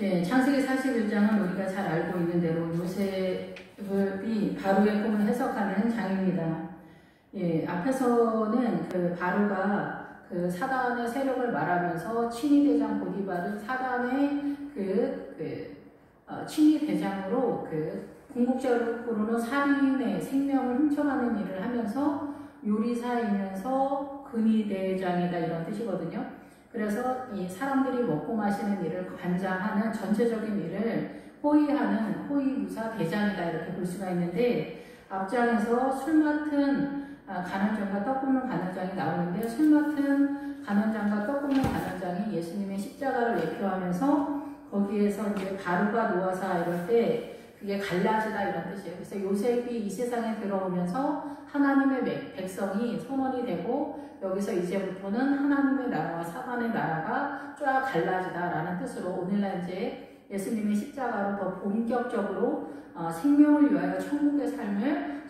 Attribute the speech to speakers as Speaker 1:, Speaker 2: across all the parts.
Speaker 1: 네, 창세기 41장은 우리가 잘 알고 있는 대로 요셉이 바로의 꿈을 해석하는 장입니다. 예, 앞에서는 그 바로가 그 사단의 세력을 말하면서 친위대장 보디발은 사단의 친위대장으로 궁극적으로는 살인의 생명을 훔쳐가는 일을 하면서 요리사이면서 근위대장이다 이런 뜻이거든요. 그래서 이 사람들이 먹고 마시는 일을 관장하는 전체적인 일을 호위하는 호위무사 대장이다 이렇게 볼 수가 있는데, 앞장에서 술 맡은 간원장과 떡 굽는 간원장이 나오는데, 술 맡은 간원장과 떡 굽는 간원장이 예수님의 십자가를 예표하면서 거기에서 이제 바로가 노아사 이럴 때 그게 갈라지다 이런 뜻이에요. 그래서 요셉이 이 세상에 들어오면서 하나님의 백성이 선원이 되고, 여기서 이제부터는 하나님의 나라와 사단의 나라가 쫙 갈라지다라는 뜻으로 오늘날 이제 예수님의 십자가로 더 본격적으로 생명을 위하여 천국의 삶을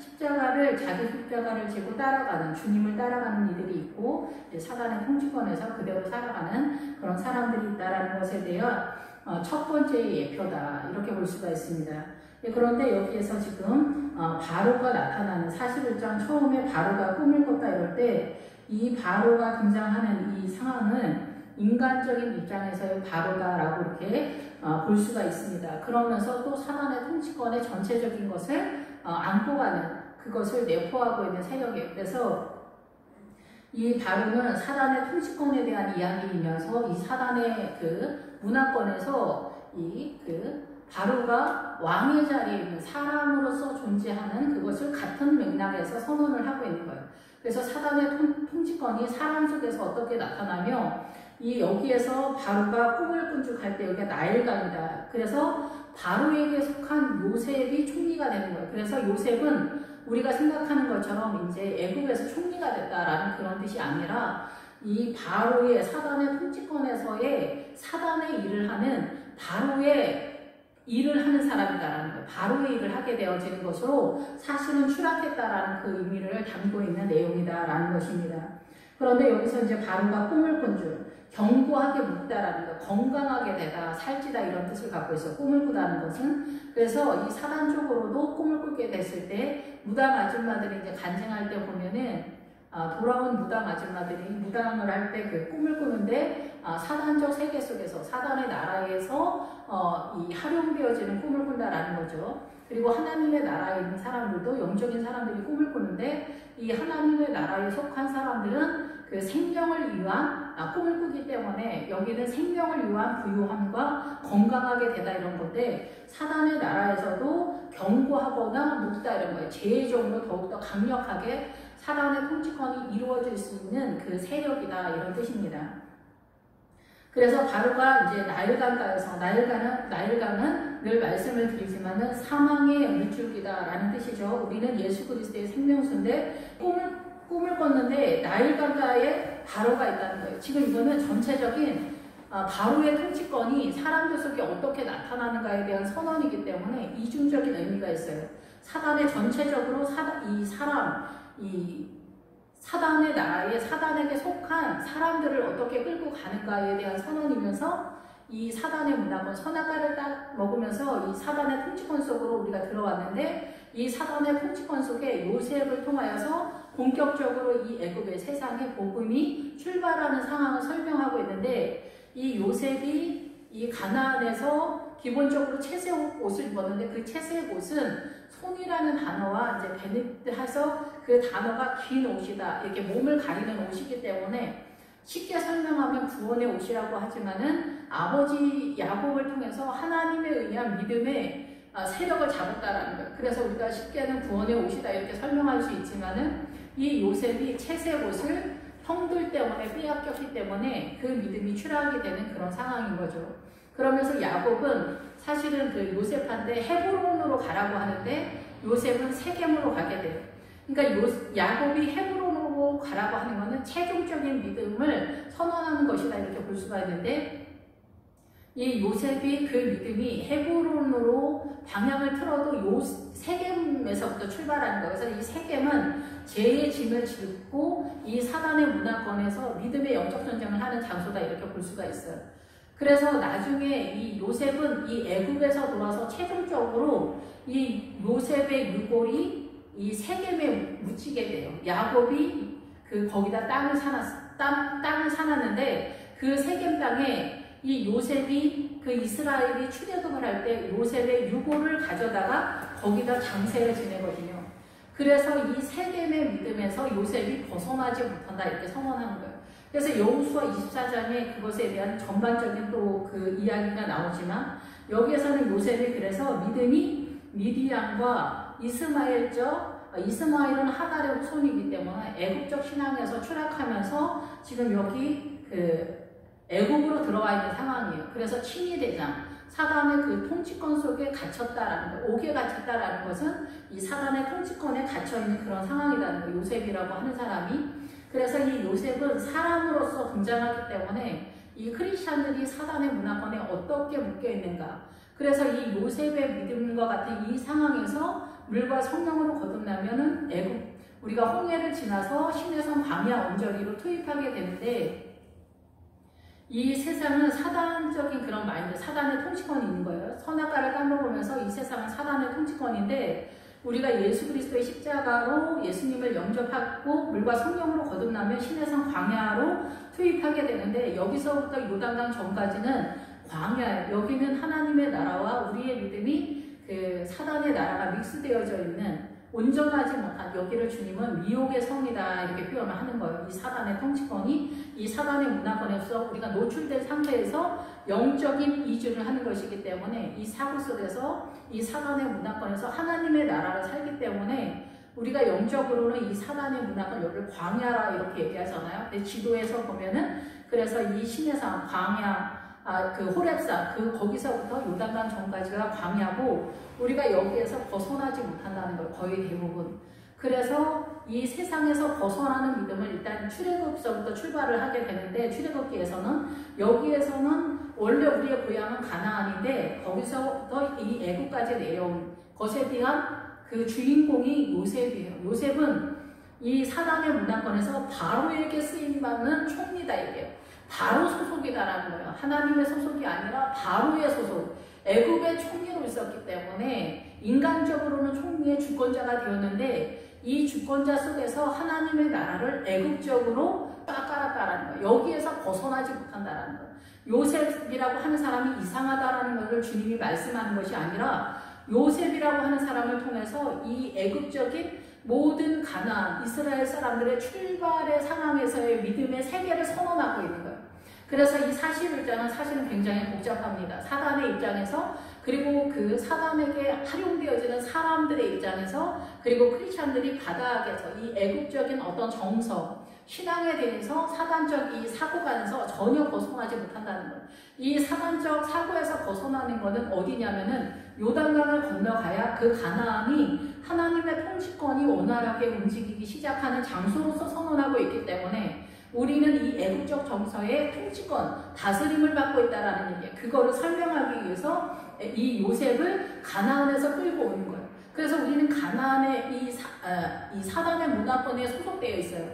Speaker 1: 자기 십자가를 지고 따라가는, 주님을 따라가는 이들이 있고, 사단의 통치권에서 그대로 살아가는 그런 사람들이 있다라는 것에 대한 첫 번째의 예표다 이렇게 볼 수가 있습니다. 그런데 여기에서 지금 바로가 나타나는 41장 처음에 바로가 꿈을 꿨다 이럴 때, 이 바로가 등장하는 이 상황은 인간적인 입장에서의 바로다라고 이렇게 볼 수가 있습니다. 그러면서 또 사단의 통치권의 전체적인 것을 안고 가는, 그것을 내포하고 있는 세력이에요. 그래서 이 바로는 사단의 통치권에 대한 이야기이면서 이 사단의 문화권에서 바로가 왕의 자리에 있는 사람으로서 존재하는 그것을 같은 맥락에서 선언을 하고 있는 거예요. 그래서 사단의 통치권이 사람 속에서 어떻게 나타나며, 여기에서 바로가 꿈을 꾼죽할 때 여기가 나일강이다. 그래서 바로에게 속한 요셉이 총리가 되는 거예요. 그래서 요셉은 우리가 생각하는 것처럼 이제 애굽에서 총리가 됐다라는 그런 뜻이 아니라, 이 바로의 사단의 통치권에서의 사단의 일을 하는 바로의 일을 하는 사람이다라는 거예요. 바로의 일을 하게 되어지는 것으로 사실은 추락했다라는 그 의미를 담고 있는 내용이다라는 것입니다. 그런데 여기서 이제 바로가 꿈을 꾼 줄, 견고하게 묵다라는 거, 건강하게 되다, 살찌다 이런 뜻을 갖고 있어요. 꿈을 꾸다는 것은. 그래서 이 사단 쪽으로도 꿈을 꾸게 됐을 때 무당 아줌마들이 이제 간증할 때 보면은 돌아온 무당 아줌마들이 무당을 할 때 그 꿈을 꾸는데 사단적 세계 속에서 사단의 나라에서 이 활용되어지는 꿈을 꾼다라는 거죠. 그리고 하나님의 나라에 있는 사람들도, 영적인 사람들이 꿈을 꾸는데, 이 하나님의 나라에 속한 사람들은 그 생명을 위한 꿈을 꾸기 때문에 여기는 생명을 위한 부유함과 건강하게 되다 이런 건데, 사단의 나라에서도 견고하거나 묵다 이런 거예요. 제의적으로 더욱더 강력하게 사단의 통치권이 이루어질 수 있는 그 세력이다 이런 뜻입니다. 그래서 바로가 이제 나일강가에서, 나일강은 늘 말씀을 드리지만은 사망의 물줄기다라는 뜻이죠. 우리는 예수 그리스도의 생명수인데 꿈을 꿨는데 나일강가에 바로가 있다는 거예요. 지금 이거는 전체적인 바로의 통치권이 사람들 속에 어떻게 나타나는가에 대한 선언이기 때문에 이중적인 의미가 있어요. 사단의 전체적으로 이 사단의 나라에 사단에게 속한 사람들을 어떻게 끌고 가는가에 대한 선언이면서, 이 사단의 문화권, 선악과를 딱 먹으면서 이 사단의 통치권 속으로 우리가 들어왔는데, 이 사단의 통치권 속에 요셉을 통하여서 본격적으로 이 애굽의 세상에 복음이 출발하는 상황을 설명하고 있는데, 이 요셉이 이 가나안에서 기본적으로 채색 옷을 입었는데, 그 채색 옷은 손이라는 단어와 이제 베네트해서 그 단어가 긴 옷이다, 이렇게 몸을 가리는 옷이기 때문에 쉽게 설명하면 구원의 옷이라고 하지만은 아버지 야곱을 통해서 하나님에 의한 믿음의 세력을 잡았다라는 거예요. 그래서 우리가 쉽게는 구원의 옷이다 이렇게 설명할 수 있지만은, 이 요셉이 채색 옷을 형들 때문에 빼앗겼기 때문에 그 믿음이 추락이 되는 그런 상황인 거죠. 그러면서 야곱은 사실은 그 요셉한테 헤브론으로 가라고 하는데, 요셉은 세겜으로 가게 돼요. 그러니까 야곱이 헤브론으로 가라고 하는 것은 최종적인 믿음을 선언하는 것이다 이렇게 볼 수가 있는데, 이 요셉이 그 믿음이 헤브론으로 방향을 틀어도 세겜에서부터 출발하는 거예요. 그래서 이 세겜은 죄의 짐을 짓고 이 사단의 문화권에서 믿음의 영적 전쟁을 하는 장소다 이렇게 볼 수가 있어요. 그래서 나중에 이 요셉은 이 애굽에서 돌아서 최종적으로 이 요셉의 유골이 이 세겜에 묻히게 돼요. 야곱이 거기다 땅을 사놨는데 그 세겜 땅에 이 요셉이 이스라엘이 출애굽을 할 때 요셉의 유골을 가져다가 거기다 장세를 지내거든요. 그래서 이 세겜의 믿음에서 요셉이 벗어나지 못한다 이렇게 선언하는 거예요. 그래서 여호수아 24장에 그것에 대한 전반적인 또 이야기가 나오지만 여기에서는 요셉이 그래서 믿음이 미디안과 이스마엘은 하갈의 후손이기 때문에 애국적 신앙에서 추락하면서 지금 여기 애국으로 들어와 있는 상황이에요. 그래서 친위대장 사단의 통치권 속에 갇혔다라는 거, 옥에 갇혔다라는 것은 이 사단의 통치권에 갇혀 있는 그런 상황이라는 거, 요셉이라고 하는 사람이. 그래서 이 요셉은 사람으로서 등장하기 때문에 이 크리스찬들이 사단의 문화권에 어떻게 묶여 있는가. 그래서 이 요셉의 믿음과 같은 이 상황에서 물과 성령으로 거듭나면은 우리가 홍해를 지나서 시내산 광야 언저리로 투입하게 되는데 이 세상은 사단적인 그런 마인드, 사단의 통치권이 있는 거예요. 선악과를 까먹으면서 이 세상은 사단의 통치권인데 우리가 예수 그리스도의 십자가로 예수님을 영접하고 물과 성령으로 거듭나면 시내산 광야로 투입하게 되는데 여기서부터 요단강 전까지는 광야예요. 여기는 하나님의 나라와 우리의 믿음이 사단의 나라가 믹스되어져 있는 온전하지 못한 여기를 주님은 미혹의 성이다 이렇게 표현을 하는 거예요. 이 사단의 통치권이 이 사단의 문화권에서 우리가 노출된 상태에서 영적인 이주를 하는 것이기 때문에 이 사고 속에서 이 사단의 문화권에서 하나님의 나라를 살기 때문에 우리가 영적으로는 이 사단의 문화권 여기를 광야라 이렇게 얘기하잖아요. 근데 지도에서 보면은 그래서 이 시내산 광야 호렙산 거기서부터 요단강 전까지가 광야고 우리가 여기에서 벗어나지 못한다는 걸 거의 대부분. 그래서 이 세상에서 벗어나는 믿음을 일단 출애굽서부터 출발을 하게 되는데 출애굽기에서는 여기에서는 원래 우리의 고향은 가나안인데 거기서부터 이 애굽까지 내려온 것에 대한 주인공이 요셉이에요. 요셉은 이 사단의 문화권에서 바로에게 쓰임받는 총리다 이게요. 바로 소속이다라는 거예요. 하나님의 소속이 아니라 바로의 소속. 애굽의 총리로 있었기 때문에 인간적으로는 총리의 주권자가 되었는데 이 주권자 속에서 하나님의 나라를 애굽적으로 깔았다라는 거예요. 여기에서 벗어나지 못한다라는 거예요. 요셉이라고 하는 사람이 이상하다라는 것을 주님이 말씀하는 것이 아니라 요셉이라고 하는 사람을 통해서 이 애굽적인 모든 가나안, 이스라엘 사람들의 출발의 상황에서의 믿음의 세계를 선언하고 있는 거예요. 그래서 이 41장은 사실은 굉장히 복잡합니다. 사단의 입장에서 그리고 사단에게 활용되어지는 사람들의 입장에서 그리고 크리스찬들이 바닥에서 이 애국적인 어떤 정서, 신앙에 대해서 사단적 이 사고관에서 전혀 벗어나지 못한다는 거예요. 이 사단적 사고에서 벗어나는 것은 어디냐면은 요단강을 건너가야 가나안이 하나님의 통치권이 원활하게 움직이기 시작하는 장소로서 선언하고 있기 때문에 우리는 이 애국적 정서의 통치권, 다스림을 받고 있다는 얘기예요. 그거를 설명하기 위해서 이 요셉을 가나안에서 끌고 오는 거예요. 그래서 우리는 가나안의 이 사단의 문화권에 소속되어 있어요.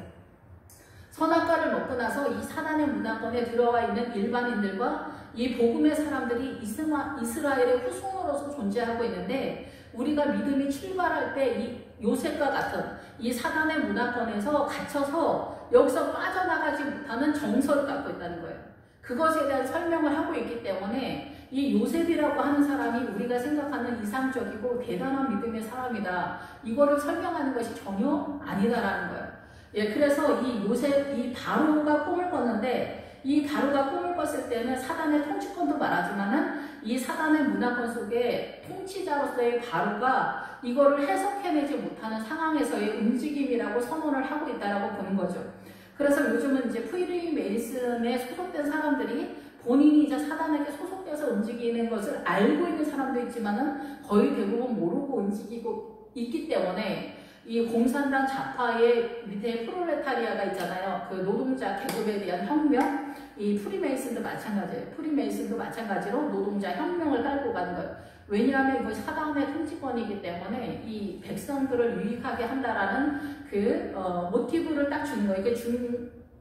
Speaker 1: 선악과를 먹고 나서 이 사단의 문화권에 들어와 있는 일반인들과 이 복음의 사람들이 이스라엘의 후손으로서 존재하고 있는데 우리가 믿음이 출발할 때 이 요셉과 같은 이 사단의 문화권에서 갇혀서 여기서 빠져나가지 못하는 정서를 갖고 있다는 거예요. 그것에 대한 설명을 하고 있기 때문에 이 요셉이라고 하는 사람이 우리가 생각하는 이상적이고 대단한 믿음의 사람이다. 이거를 설명하는 것이 전혀 아니다라는 거예요. 예, 그래서 이 바로가 꿈을 꿨는데 이 바로가 꿈을 꿨을 때는 사단의 통치권도 말하지만은 이 사단의 문화권 속에 통치자로서의 바로가 이거를 해석해내지 못하는 상황에서의 움직임이라고 선언을 하고 있다라고 보는 거죠. 그래서 요즘은 이제 프리메이슨에 소속된 사람들이 본인이 이제 사단에게 소속돼서 움직이는 것을 알고 있는 사람도 있지만은 거의 대부분 모르고 움직이고 있기 때문에 이 공산당 좌파의 밑에 프롤레타리아가 있잖아요. 노동자 계급에 대한 혁명, 이 프리메이슨도 마찬가지예요. 프리메이슨도 마찬가지로 노동자 혁명을 깔고 가는 거예요. 왜냐하면 이건 사단의 통치권이기 때문에 이 백성들을 유익하게 한다라는 모티브를 딱 주는 거예요. 이게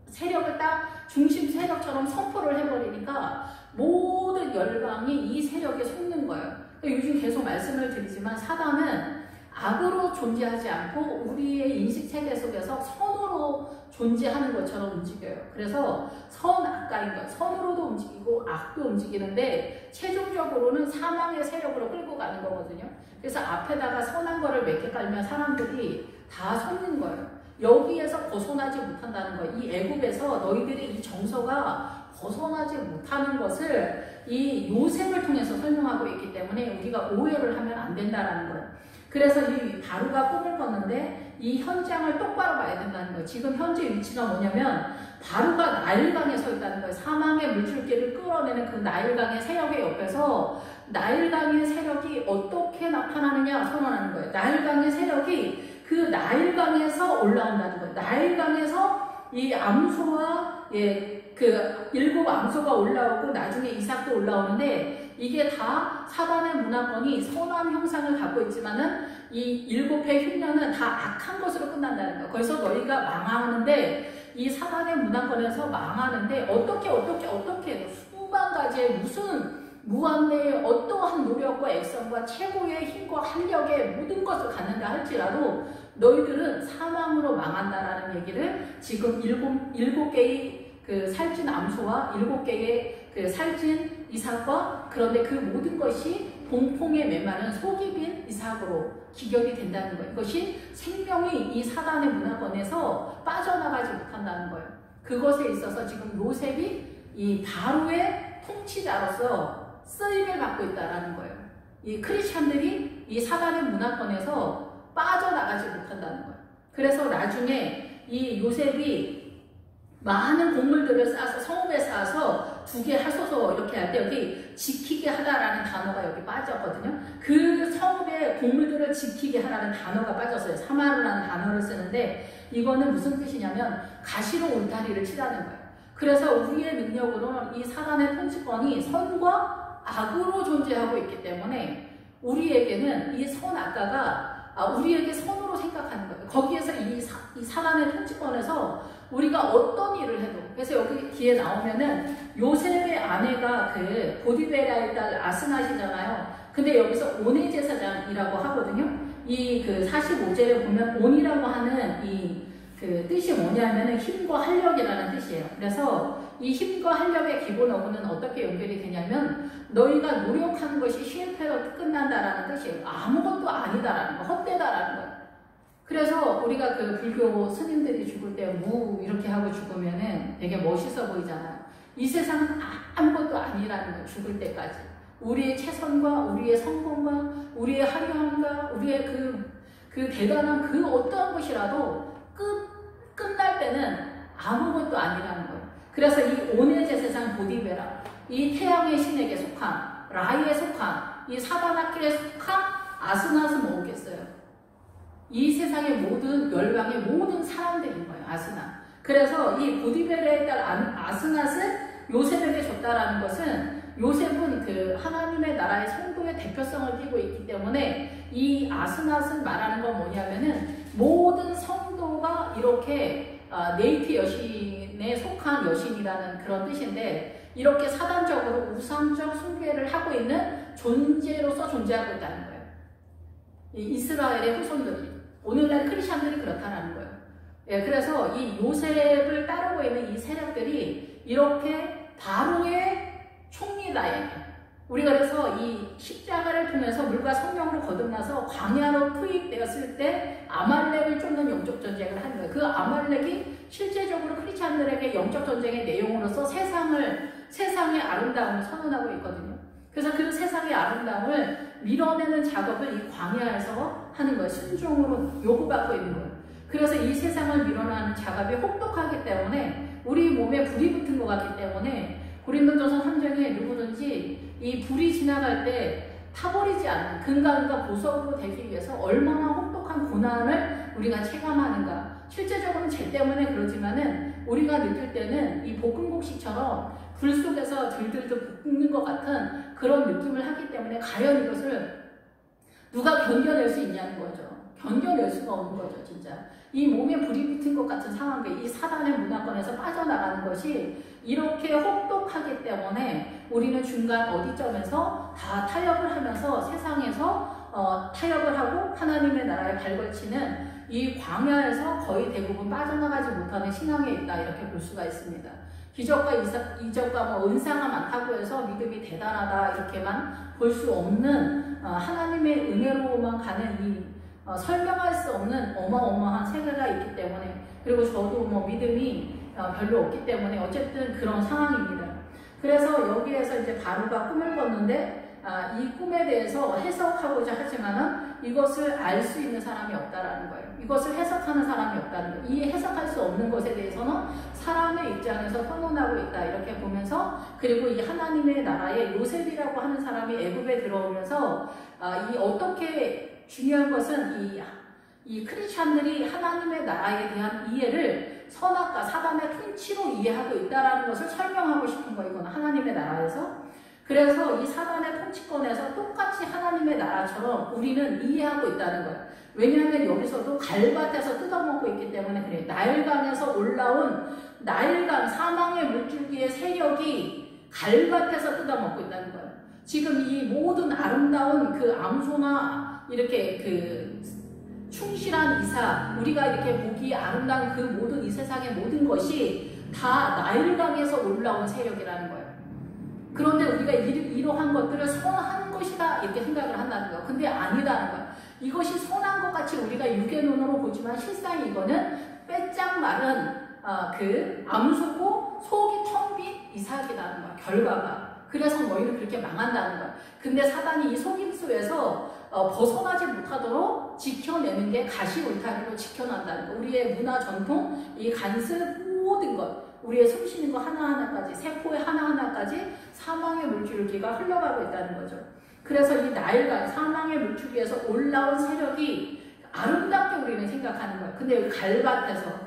Speaker 1: 세력을 딱 중심 세력처럼 선포를 해버리니까 모든 열방이 이 세력에 속는 거예요. 요즘 계속 말씀을 드리지만 사단은 악으로 존재하지 않고 우리의 인식 체계 속에서 선으로 존재하는 것처럼 움직여요. 그래서 선악가인 것, 선으로도 움직이고 악도 움직이는데 최종적으로는 사망의 세력으로 끌고 가는 거거든요. 그래서 앞에다가 선한 거를 몇 개 깔면 사람들이 다 속는 거예요. 여기에서 벗어나지 못한다는 거예요. 이 애굽에서 너희들의 이 정서가 벗어나지 못하는 것을 이 요셉을 통해서 설명하고 있기 때문에 우리가 오해를 하면 안 된다는 거예요. 그래서 이 바로가 꿈을 꿨는데 이 현장을 똑바로 봐야 된다는 거예요. 지금 현재 위치가 뭐냐면 바로가 나일강에 서 있다는 거예요. 사망의 물줄기를 끌어내는 그 나일강의 세력의 옆에서 나일강의 세력이 어떻게 나타나느냐 선언하는 거예요. 나일강의 세력이 그 나일강에서 올라온다는 거예요. 나일강에서 이 암소와 그 7 암소가 올라오고 나중에 이삭도 올라오는데 이게 다 사단의 문화권이 선한 형상을 갖고 있지만은 이 7회 흉년은 다 악한 것으로 끝난다는 거예요. 거기서 너희가 망하는데 이 사단의 문화권에서 망하는데 어떻게 수만 가지의 무슨 무한대의 어떠한 노력과 액션과 최고의 힘과 활력의 모든 것을 갖는다 할지라도 너희들은 사망으로 망한다라는 얘기를 지금 7개의 그 살찐 암소와 7개의 그 살찐 이삭과 그런데 그 모든 것이 봉풍에 메마른 속이 빈 이삭으로 기결이 된다는 거예요. 이것이 생명이 이 사단의 문화권에서 빠져나가지 못한다는 거예요. 그것에 있어서 지금 요셉이 이 바로의 통치자로서 쓰임을 받고 있다는 거예요. 이 크리스찬들이 이 사단의 문화권에서 빠져나가지 못한다는 거예요. 그래서 나중에 이 요셉이 많은 곡물들을 쌓아서 성읍에 쌓아서 2개 하소서 이렇게 할 때 여기 지키게 하다라는 단어가 여기 빠졌거든요. 그 성읍의 곡물들을 지키게 하라는 단어가 빠졌어요. 사마르라는 단어를 쓰는데 이거는 무슨 뜻이냐면 가시로 울타리를 치라는 거예요. 그래서 우리의 능력으로는 이 사단의 통치권이 선과 악으로 존재하고 있기 때문에 우리에게는 이 선악가가 우리에게 선으로 생각하는 거예요. 거기에서 이 사단의 통치권에서 우리가 어떤 일을 해도 그래서 여기 뒤에 나오면은 요셉의 아내가 그 보디베라의 딸 아스낫이잖아요. 근데 여기서 온의 제사장이라고 하거든요. 이 그 45절에 보면 온이라고 하는 이 그 뜻이 뭐냐면은 힘과 활력이라는 뜻이에요. 그래서 이 힘과 활력의 기본 어구는 어떻게 연결이 되냐면 너희가 노력하는 것이 실패로 끝난다라는 뜻이에요. 아무것도 아니다라는 거, 헛되다라는 거예요. 그래서 우리가 그 불교 스님들이 죽을 때 무 이렇게 하고 죽으면은 되게 멋있어 보이잖아요. 이 세상은 아무것도 아니라는 거예요. 죽을 때까지. 우리의 최선과 우리의 성공과 우리의 화려함과 우리의 그 대단한 그 어떠한 것이라도 끝날 때는 아무것도 아니라는 거예요. 그래서 이 온의 제사장 보디베라, 이 태양의 신에게 속한, 라이에 속한, 이 사바나길에 속한 아스낫은 뭐겠어요? 이 세상의 모든 열방의 모든 사람들인 거예요. 아스낫. 그래서 이 보디베라의 딸 아스낫을 요셉에게 줬다라는 것은 요셉은 그 하나님의 나라의 성도의 대표성을 띠고 있기 때문에 이 아스낫을 말하는 건 뭐냐면은 모든 성도가 이렇게 네이트 여신에 속한 여신이라는 그런 뜻인데 이렇게 사단적으로 우상적 숭배를 하고 있는 존재로서 존재하고 있다는 거예요. 이 이스라엘의 후손들이 오늘날 크리스찬들이 그렇다는 거예요. 예, 그래서 이 요셉을 따르고 있는 이 세력들이 이렇게 바로의 총리다에게 우리가 그래서 이 십자가를 통해서 물과 성령으로 거듭나서 광야로 투입되었을 때 아말렉을 쫓는 영적 전쟁을 하는 거예요. 그 아말렉이 실제적으로 크리스찬들에게 영적 전쟁의 내용으로서 세상의 아름다움을 선언하고 있거든요. 그래서 그 세상의 아름다움을 밀어내는 작업을 이 광야에서 하는 거예요. 순종으로 요구받고 있는 거예요. 그래서 이 세상을 밀어내는 작업이 혹독하기 때문에 우리 몸에 불이 붙은 것 같기 때문에 고린도전서 3장에 누구든지 이 불이 지나갈 때 타버리지 않는 금강과 보석으로 되기 위해서 얼마나 혹독한 고난을 우리가 체감하는가. 실제적으로는 죄 때문에 그러지만은 우리가 느낄 때는 이 볶음국식처럼 불 속에서 들들들 볶는 것 같은 그런 느낌을 하기 때문에 과연 이것을 누가 견뎌낼 수 있냐는 거죠. 견뎌낼 수가 없는 거죠, 진짜. 이 몸에 불이 붙은 것 같은 상황에 이 사단의 문화권에서 빠져나가는 것이 이렇게 혹독하기 때문에 우리는 중간 어디점에서 다 타협을 하면서 세상에서 타협을 하고 하나님의 나라에 발걸치는 이 광야에서 거의 대부분 빠져나가지 못하는 신앙에 있다, 이렇게 볼 수가 있습니다. 기적과 이적과 뭐 은사가 많다고 해서 믿음이 대단하다 이렇게만 볼 수 없는 하나님의 은혜로만 가는 이 설명할 수 없는 어마어마한 세계가 있기 때문에, 그리고 저도 뭐 믿음이 별로 없기 때문에 어쨌든 그런 상황입니다. 그래서 여기에서 이제 바로가 꿈을 꿨는데 이 꿈에 대해서 해석하고자 하지만은 이것을 알 수 있는 사람이 없다라는 거예요. 이것을 해석하는 사람이 없다는 거예요. 이 해석할 수 없는 것에 대해서는 사람의 입장에서 선언하고 있다, 이렇게 보면서, 그리고 이 하나님의 나라에 요셉이라고 하는 사람이 애굽에 들어오면서 이 어떻게 중요한 것은 이 크리스찬들이 하나님의 나라에 대한 이해를 선악과 사단의 통치로 이해하고 있다라는 것을 설명하고 싶은 거예요. 이건 하나님의 나라에서. 그래서 이 사단의 통치권에서 똑같이 하나님의 나라처럼 우리는 이해하고 있다는 거예요. 왜냐하면 여기서도 갈밭에서 뜯어먹고 있기 때문에 그래요. 나일강에서 올라온 나일강, 사망의 물줄기의 세력이 갈밭에서 뜯어먹고 있다는 거예요. 지금 이 모든 아름다운 그 암소나 이렇게 그 충실한 이삭, 우리가 이렇게 보기 아름다운 그 모든 이 세상의 모든 것이 다 나일강에서 올라온 세력이라는 거예요. 그런데 우리가 이러한 것들을 선한 것이다, 이렇게 생각을 한다는 거예요. 근데 아니다는 거예요. 이것이 선한 것 같이 우리가 육의 눈으로 보지만 실상 이거는 빼짝 마른 그 암소고 속이 텅 빈 이삭이라는 거예요. 결과가. 그래서 너희는 그렇게 망한다는 거예요. 근데 사단이 이 속임수에서 벗어나지 못하도록 지켜내는 게 가시 울타리로 지켜난다는 거. 우리의 문화 전통, 이 간섭 모든 것, 우리의 숨쉬는 거 하나하나까지, 세포의 하나하나까지 사망의 물줄기가 흘러가고 있다는 거죠. 그래서 이 나일강, 사망의 물줄기에서 올라온 세력이 아름답게 우리는 생각하는 거예요. 근데 여기 갈밭에서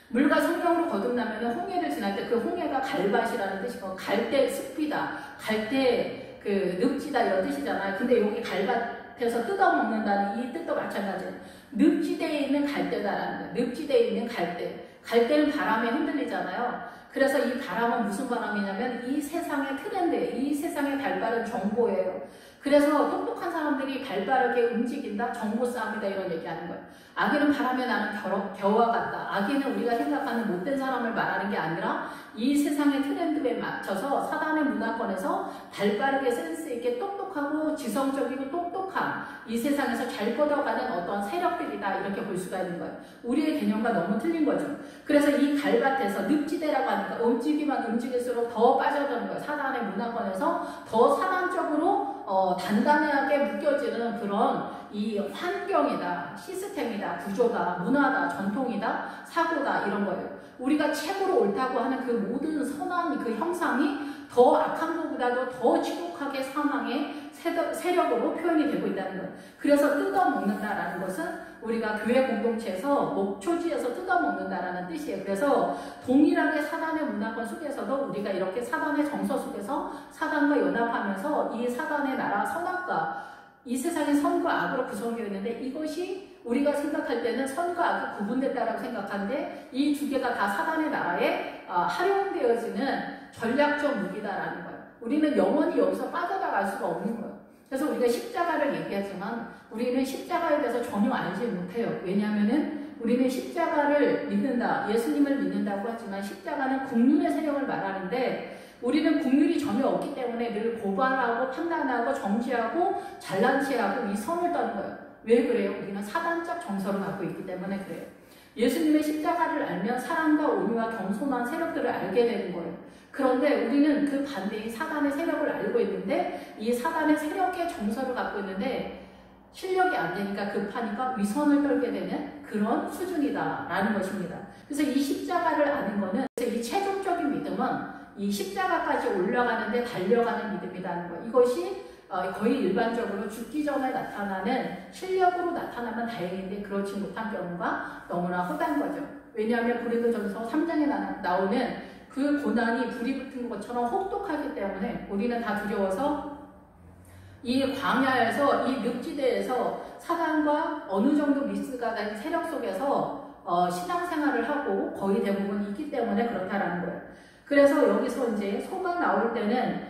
Speaker 1: 물과 성령으로 거듭나면 홍해를 지날 때 그 홍해가 갈밭이라는 뜻이고, 갈대 습이다, 갈대 그 늪지다, 이런 뜻이잖아요. 근데 여기 갈밭에서 뜯어먹는다는 이 뜻도 마찬가지예요. 늪지대에 있는 갈대다라는 거예요. 늪지대에 있는 갈대. 갈대는 바람에 흔들리잖아요. 그래서 이 바람은 무슨 바람이냐면 이 세상의 트렌드, 이 세상의 발빠른 정보예요. 그래서 똑똑한 사람들이 발빠르게 움직인다, 정보 싸움이다, 이런 얘기하는 거예요. 악인은 바람에 나는 겨와 같다. 악인은 우리가 생각하는 못된 사람을 말하는 게 아니라 이 세상의 트렌드에 맞춰서 사단의 문화권에서 발빠르게 센스 있게 똑똑하고 지성적이고 똑똑한 이 세상에서 잘 뻗어가는 어떤 세력들이다, 이렇게 볼 수가 있는 거예요. 우리의 개념과 너무 틀린 거죠. 그래서 이 갈밭에서 늪지대라고 하니까 움직이면 움직일수록 더 빠져드는 거예요. 사단의 문화권에서 더 사단적으로 단단하게 묶여지는 그런 이 환경이다, 시스템이다, 구조다, 문화다, 전통이다, 사고다, 이런 거예요. 우리가 최고로 옳다고 하는 그 모든 선한 그 형상이 더 악한 것보다도 더 지독하게 사망의 세력으로 표현이 되고 있다는 거예요. 그래서 뜯어먹는다라는 것은 우리가 교회 공동체에서 목초지에서 뜯어먹는다라는 뜻이에요. 그래서 동일하게 사단의 문화권 속에서도 우리가 이렇게 사단의 정서 속에서 사단과 연합하면서 이 사단의 나라 선악과 이 세상의 선과 악으로 구성되어 있는데, 이것이 우리가 생각할 때는 선과 악이 구분됐다라고 생각하는데 이 두 개가 다 사단의 나라에 활용되어지는 전략적 무기다라는 거예요. 우리는 영원히 여기서 빠져나갈 수가 없는 거예요. 그래서 우리가 십자가를 얘기하지만 우리는 십자가에 대해서 전혀 알지 못해요. 왜냐하면은 우리는 십자가를 믿는다, 예수님을 믿는다고 하지만 십자가는 국률의 세력을 말하는데 우리는 국률이 전혀 없기 때문에 늘 고발하고 판단하고 정지하고 잘난 체하고 이 선을 떠는 거예요. 왜 그래요? 우리는 사단적 정서를 갖고 있기 때문에 그래요. 예수님의 십자가를 알면 사랑과 온유와 겸손한 세력들을 알게 되는 거예요. 그런데 우리는 그 반대인 사단의 세력을 알고 있는데 이 사단의 세력의 정서를 갖고 있는데 실력이 안 되니까 급하니까 위선을 떨게 되는 그런 수준이다라는 것입니다. 그래서 이 십자가를 아는 거는, 이 최종적인 믿음은 이 십자가까지 올라가는데 달려가는 믿음이라는 거. 이것이 거의 일반적으로 죽기 전에 나타나는 실력으로 나타나면 다행인데 그렇지 못한 경우가 너무나 허다한 거죠. 왜냐하면 고린도전서 3장에 나오는 그 고난이 불이 붙은 것처럼 혹독하기 때문에 우리는 다 두려워서 이 광야에서, 이 늪지대에서 사단과 어느 정도 믹스가 된 세력 속에서 신앙생활을 하고 거의 대부분 있기 때문에 그렇다라는 거예요. 그래서 여기서 이제 소가 나올 때는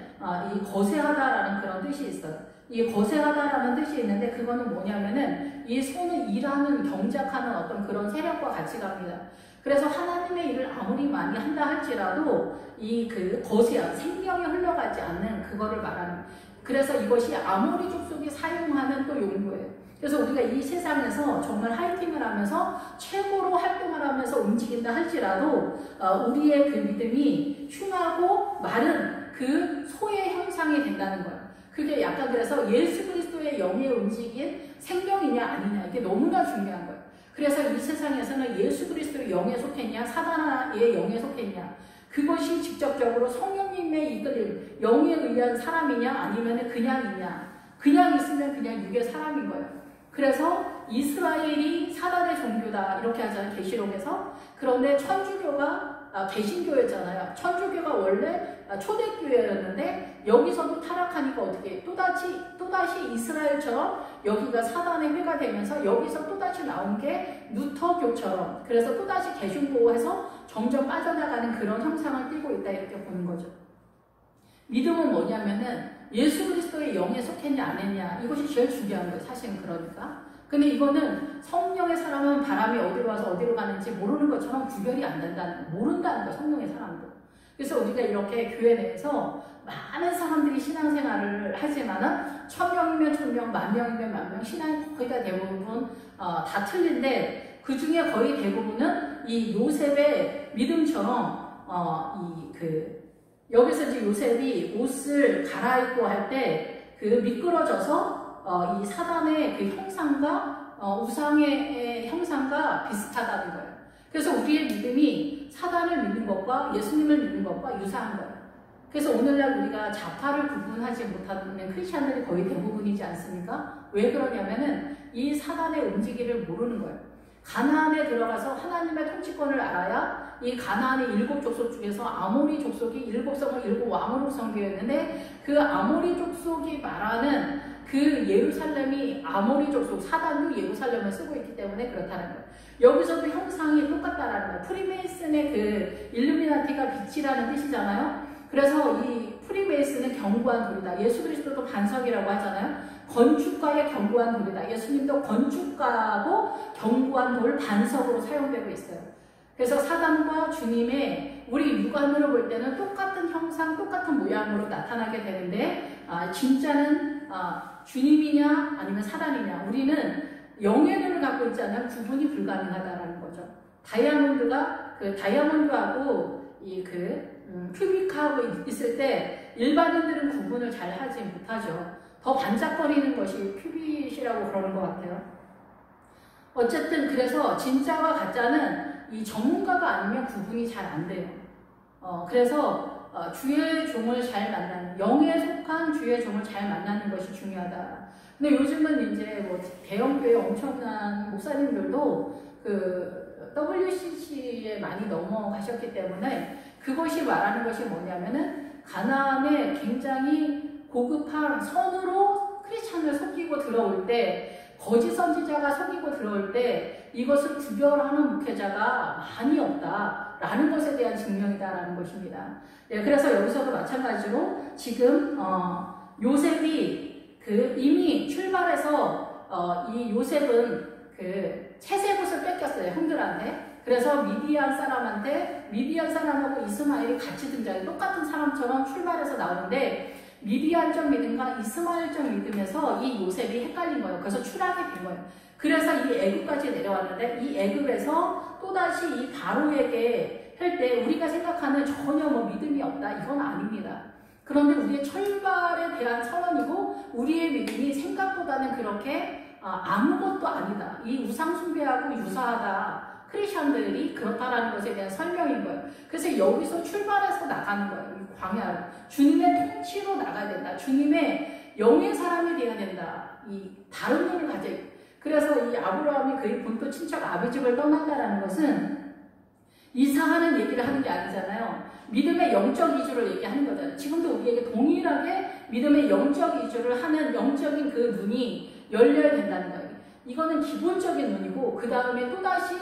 Speaker 1: 이 거세하다라는 그런 뜻이 있어요. 이 거세하다라는 뜻이 있는데 그거는 뭐냐면은 이 소는 일하는 경작하는 어떤 그런 세력과 같이 갑니다. 그래서 하나님의 일을 아무리 많이 한다 할지라도 이 그 거세한 생명이 흘러가지 않는 그거를 말하는. 그래서 이것이 아모리 족속이 사용하는 또 용도예요. 그래서 우리가 이 세상에서 정말 하이킹을 하면서 최고로 활동을 하면서 움직인다 할지라도 우리의 그 믿음이 흉하고 마른 그 소의 형상이 된다는 거예요. 그게 약간 그래서 예수 그리스도의 영의 움직인 생명이냐 아니냐 이게 너무나 중요한 거예요. 그래서 이 세상에서는 예수 그리스도의 영에 속했냐 사단의 영에 속했냐 그것이 직접적으로 성령님의 이끌림 영에 의한 사람이냐 아니면 그냥 있으면 그냥 육의 사람인 거예요. 그래서 이스라엘이 사단의 종교다 이렇게 하잖아요. 계시록에서. 그런데 천주교가 개신교였잖아요. 천주교가 원래 초대교회였는데 여기서도 타락하니까 어떻게 또다시 이스라엘처럼 여기가 사단의 회가 되면서 여기서 또다시 나온 게 루터교처럼 그래서 또다시 개신교에서 점점 빠져나가는 그런 형상을 띠고 있다 이렇게 보는 거죠. 믿음은 뭐냐면은 예수 그리스도의 영에 속했냐 안 했냐 이것이 제일 중요한 거예요. 사실은 그러니까. 근데 이거는 성령의 사람은 바람이 어디로 와서 어디로 가는지 모르는 것처럼 구별이 안 된다는 모른다는 거예요. 성령의 사람도. 그래서 우리가 이렇게 교회 내에서 많은 사람들이 신앙생활을 하지만은 1000명이면 1000명, 10,000명이면 10,000명 신앙이 거의 다 대부분 다 틀린데 그 중에 거의 대부분은 이 요셉의 믿음처럼 여기서 이제 요셉이 옷을 갈아입고 할 때 그 미끄러져서 이 사단의 그 형상과 우상의 형상과 비슷하다는 거예요. 그래서 우리의 믿음이 사단을 믿는 것과 예수님을 믿는 것과 유사한 거예요. 그래서 오늘날 우리가 좌파를 구분하지 못하는 크리스찬들이 거의 대부분이지 않습니까? 왜 그러냐면은 이 사단의 움직임을 모르는 거예요. 가나안에 들어가서 하나님의 통치권을 알아야 이 가나안의 7족속 중에서 아모리 족속이 7성을 7왕으로 섬기였는데 그 아모리 족속이 말하는 그 예루살렘이 아모리 족속 사단도 예루살렘을 쓰고 있기 때문에 그렇다는 거예요. 여기서도 형상이 똑같다라는 거예요. 프리메이슨의 그 일루미나티가 빛이라는 뜻이잖아요. 그래서 이 프리메이슨은 견고한 돌이다. 예수 그리스도도 반석이라고 하잖아요. 건축가의 견고한 돌이다. 예수님도 건축가고 견고한 돌 반석으로 사용되고 있어요. 그래서 사단과 주님의 우리 육안으로 볼 때는 똑같은 형상, 똑같은 모양으로 나타나게 되는데 진짜는 주님이냐 아니면 사단이냐 우리는 영의 눈을 갖고 있지 않으면 구분이 불가능하다라는 거죠. 다이아몬드하고 큐빅하고 있을 때 일반인들은 구분을 잘 하지 못하죠. 더 반짝거리는 것이 큐빅이라고 그러는 것 같아요. 어쨌든 그래서 진짜와 가짜는 이 전문가가 아니면 구분이 잘 안 돼요. 그래서 주의 종을 잘 만나는 영에 속한 주의 종을 잘 만나는 것이 중요하다. 근데 요즘은 이제 뭐 대형교회 엄청난 목사님들도 그 WCC에 많이 넘어가셨기 때문에 그것이 말하는 것이 뭐냐면은 가나안에 굉장히 고급한 선으로 크리스찬을 속이고 들어올 때 거짓 선지자가 속이고 들어올 때 이것을 구별하는 목회자가 많이 없다라는 것에 대한 증명이다라는 것입니다. 네, 그래서 여기서도 마찬가지로 지금 요셉이 이미 출발해서 이 요셉은 그 채색옷을 뺏겼어요. 형들한테. 그래서 미디안 사람하고 이스마엘이 같이 등장해 똑같은 사람처럼 출발해서 나오는데 미디안적 믿음과 이스마엘적 믿음에서 이 요셉이 헷갈린 거예요. 그래서 추락이 된 거예요. 그래서 이 애굽까지 내려왔는데 이 애굽에서 또다시 이 바로에게 할 때 우리가 생각하는 전혀 뭐 믿음이 없다 이건 아닙니다. 그런데 우리의 출발에 대한 선언이고 우리의 믿음이 생각보다는 그렇게 아무것도 아니다. 이 우상 숭배하고 유사하다. 크리스천들이 그렇다라는 것에 대한 설명인 거예요. 그래서 여기서 출발해서 나가는 거예요. 광야로. 주님의 통치로 나가야 된다. 주님의 영의 사람이 되어야 된다. 이 다른 눈을 가져. 그래서 이 아브라함이 그의 본토 친척 아비집을 떠난다라는 것은 이사하는 얘기를 하는 게 아니잖아요. 믿음의 영적 이주를 얘기하는 거잖아요. 지금도 우리에게 동일하게 믿음의 영적 이주를 하는 영적인 그 눈이 열려야 된다는 거예요. 이거는 기본적인 눈이고 그 다음에 또다시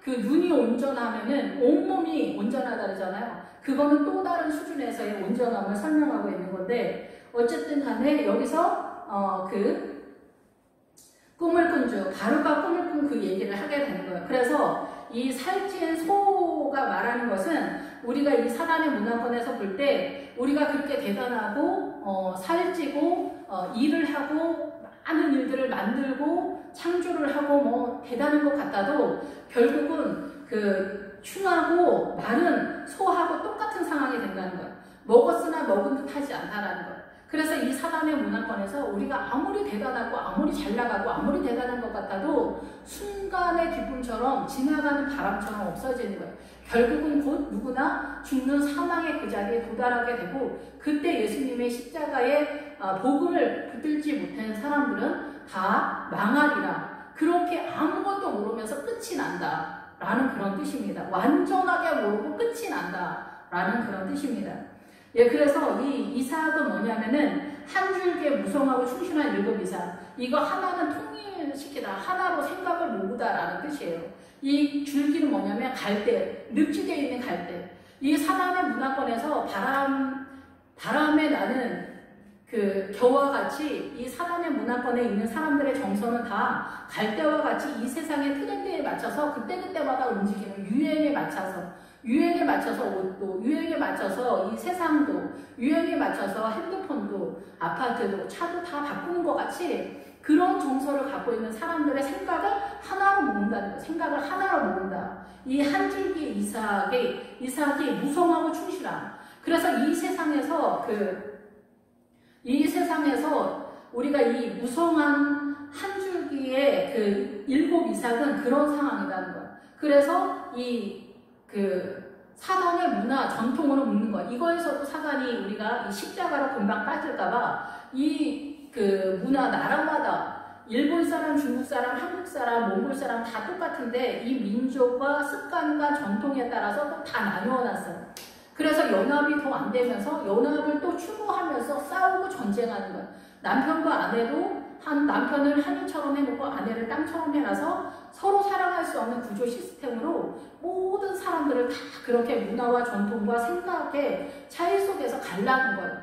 Speaker 1: 그 눈이 온전하면은 온몸이 온전하다 그러잖아요. 그 그거는 또 다른 수준에서의 온전함을 설명하고 있는 건데, 어쨌든 간에 여기서 그 꿈을 꾼 주, 바루가 꿈을 꾼 그 얘기를 하게 되는 거예요. 그래서 이 살찐 소가 말하는 것은 우리가 이 사단의 문화권에서 볼 때 우리가 그렇게 대단하고 살찌고 일을 하고 많은 일들을 만들고 창조를 하고 뭐 대단한 것 같아도 결국은 그 흉하고 마른 소하고 똑같은 상황이 된다는 거예요. 먹었으나 먹은 듯 하지 않다라는 거예요. 그래서 이 사단의 문화권에서 우리가 아무리 대단하고 아무리 잘 나가고 아무리 대단한 것 같아도 순간의 기쁨처럼 지나가는 바람처럼 없어지는 거예요. 결국은 곧 누구나 죽는 사망의 그 자리에 도달하게 되고, 그때 예수님의 십자가의 복음을 붙들지 못한 사람들은 다 망하리라. 그렇게 아무것도 모르면서 끝이 난다 라는 그런 뜻입니다. 완전하게 모르고 끝이 난다 라는 그런 뜻입니다. 예, 그래서 이 이삭은 뭐냐면은 한 줄기에 무성하고 충실한 일곱 이삭. 이거 하나는 통일시키다, 하나로 생각을 모으다라는 뜻이에요. 이 줄기는 뭐냐면 갈대, 늪지대에 있는 갈대. 이 사단의 문화권에서 바람에 나는 그 겨와 같이 이 사단의 문화권에 있는 사람들의 정서는 다 갈대와 같이 이 세상의 트렌드에 맞춰서 그때그때마다 움직이는 유행에 맞춰서 옷도, 유행에 맞춰서 이 세상도, 유행에 맞춰서 핸드폰도, 아파트도, 차도 다 바꾸는 것 같이 그런 정서를 갖고 있는 사람들의 생각을 하나로 모은다는 거예요. 생각을 하나로 모은다. 이 한 줄기 이삭이 무성하고 충실함. 그래서 이 세상에서 우리가 이 무성한 한 줄기의 그 일곱 이삭은 그런 상황이라는 거예요. 그래서 사단의 문화, 전통으로 묻는 거예요. 이거에서도 사단이 우리가 이 십자가로 금방 빠질까봐 문화, 나라마다 일본 사람, 중국 사람, 한국 사람, 몽골 사람 다 똑같은데 이 민족과 습관과 전통에 따라서 또 다 나누어 놨어요. 그래서 연합이 더 안 되면서 연합을 또 추구하면서 싸우고 전쟁하는 거예요. 남편과 아내도 남편을 하늘처럼 해놓고 아내를 땅처럼 해놔서 서로 사랑할 수 없는 구조 시스템으로 모든 사람들을 다 그렇게 문화와 전통과 생각의 차이 속에서 갈라는 거예요.